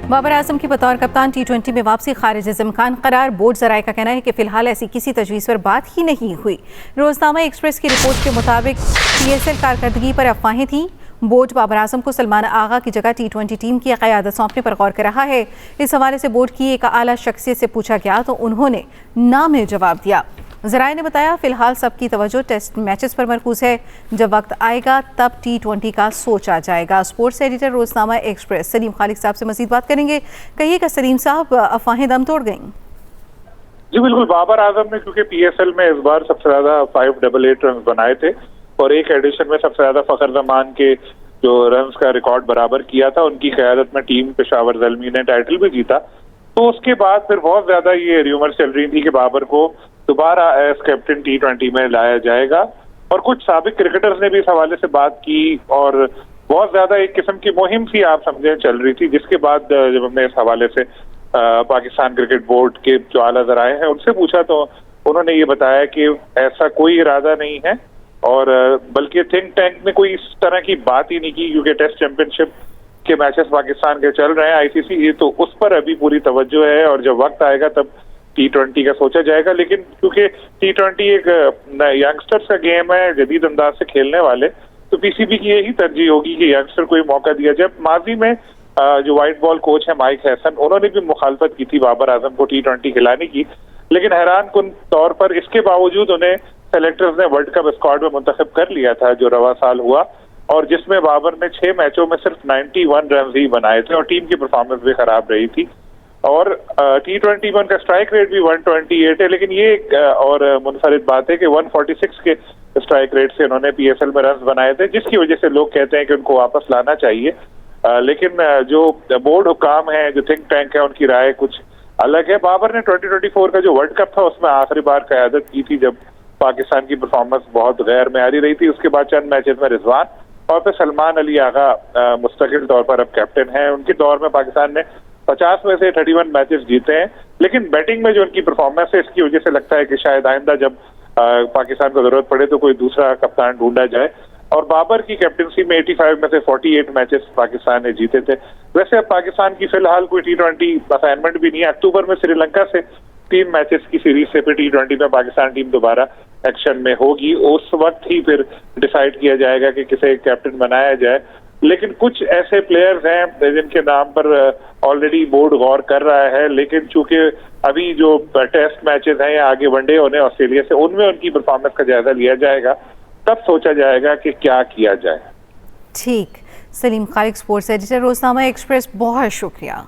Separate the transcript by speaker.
Speaker 1: बाबर आजम की बतौर कप्तान T20 में वापसी खारिज इम्कान करार। बोर्ड जराये का कहना है कि फिलहाल ऐसी किसी तजवीज़ पर बात ही नहीं हुई। रोजनामा एक्सप्रेस की रिपोर्ट के मुताबिक PSL कारकर्दगी पर अफवाहें थीं। बोर्ड बाबर आजम को सलमान आगा की जगह T20 टीम की क़यादत सौंपने पर गौर कर रहा है। इस हवाले से बोर्ड की एक आला शख्सियत से पूछा गया तो उन्होंने ना में जवाब दिया। ज़राए ने बताया फिलहाल सबकी तवज्जो टेस्ट मैचेस पर मरकूज है। जब वक्त आएगा तब T20 का सोचा जाएगा। स्पोर्ट्स एडिटर रोजनामा एक्सप्रेस सलीम खालिक साहब से मजीद बात करेंगे। कहिएगा सलीम साहब, अफवाहें दम तोड़ गईं?
Speaker 2: जी बिल्कुल, बाबर आजम ने क्योंकि PSL में इस बार सबसे ज्यादा 588 रन बनाए थे और एक एडिशन में सबसे ज्यादा फखर जमान के जो रन का रिकॉर्ड बराबर किया था, उनकी क़यादत में टीम पेशावर ज़ल्मी ने टाइटल भी जीता। तो उसके बाद फिर बहुत ज्यादा ये र्यूमर चल रही थी कि बाबर को दोबारा एज कैप्टन T20 में लाया जाएगा और कुछ साबिक क्रिकेटर्स ने भी इस हवाले से बात की और बहुत ज्यादा एक किस्म की मुहिम सी आप समझे चल रही थी। जिसके बाद जब हमने इस हवाले से पाकिस्तान क्रिकेट बोर्ड के जो आला ज़राए हैं उनसे पूछा तो उन्होंने ये बताया कि ऐसा कोई इरादा नहीं है और बल्कि थिंक टैंक ने कोई इस तरह की बात ही नहीं की, क्योंकि टेस्ट चैंपियनशिप के मैचेस पाकिस्तान के चल रहे हैं ICC, तो उस पर अभी पूरी तवज्जो है और जब वक्त आएगा तब T20 का सोचा जाएगा। लेकिन क्योंकि T20 एक यंगस्टर्स का गेम है, जदीद अंदाज से खेलने वाले, तो PCB की यही तरजीह होगी कि यंगस्टर को ही मौका दिया जाए। माजी में जो व्हाइट बॉल कोच है माइक हैसन, उन्होंने भी मुखालफत की थी बाबर आजम को T20 खिलाने की, लेकिन हैरान कुन तौर पर इसके बावजूद उन्हें सेलेक्टर्स ने वर्ल्ड कप स्क्वाड में मुंतखब कर लिया था जो रवा साल हुआ, और जिसमें बाबर ने 6 मैचों में सिर्फ 91 रन ही बनाए थे और टीम की परफॉर्मेंस भी खराब रही थी। और T20 में उनका स्ट्राइक रेट भी 128 है, लेकिन ये एक और मुनफरिद बात है कि 146 के स्ट्राइक रेट से उन्होंने PSL में रन बनाए थे, जिसकी वजह से लोग कहते हैं कि उनको वापस लाना चाहिए। लेकिन जो बोर्ड हुकाम है, जो थिंक टैंक है, उनकी राय कुछ अलग है। बाबर ने 2024 का जो वर्ल्ड कप था उसमें आखिरी बार क़यादत की थी जब पाकिस्तान की परफॉर्मेंस बहुत गैर मेयारी रही थी। उसके बाद चंद मैचेस में रिजवान और फिर सलमान अली आगा मुस्तकिल तौर पर अब कैप्टन है। उनके दौर में पाकिस्तान ने 50 में से 31 मैचेस जीते हैं, लेकिन बैटिंग में जो उनकी परफॉर्मेंस है इसकी वजह से लगता है कि शायद आइंदा जब पाकिस्तान को जरूरत पड़े तो कोई दूसरा कप्तान ढूंढा जाए। और बाबर की कैप्टनसी में 85 में से 48 मैचेस पाकिस्तान ने जीते थे। वैसे अब पाकिस्तान की फिलहाल कोई T20 असाइनमेंट भी नहीं है। अक्टूबर में श्रीलंका से 3 मैचेस की सीरीज से फिर T20 में पाकिस्तान टीम दोबारा एक्शन में होगी। उस वक्त ही फिर डिसाइड किया जाएगा कि किसे कैप्टन बनाया जाए। लेकिन कुछ ऐसे प्लेयर्स हैं जिनके नाम पर ऑलरेडी बोर्ड गौर कर रहा है, लेकिन चूंकि अभी जो टेस्ट मैचेस हैं या आगे वनडे होने ऑस्ट्रेलिया से, उनमें उनकी परफॉर्मेंस का जायजा लिया जाएगा, तब सोचा जाएगा कि क्या किया जाए।
Speaker 1: ठीक, सलीम खालिक, स्पोर्ट्स एडिटर रोजनामा एक्सप्रेस, बहुत शुक्रिया।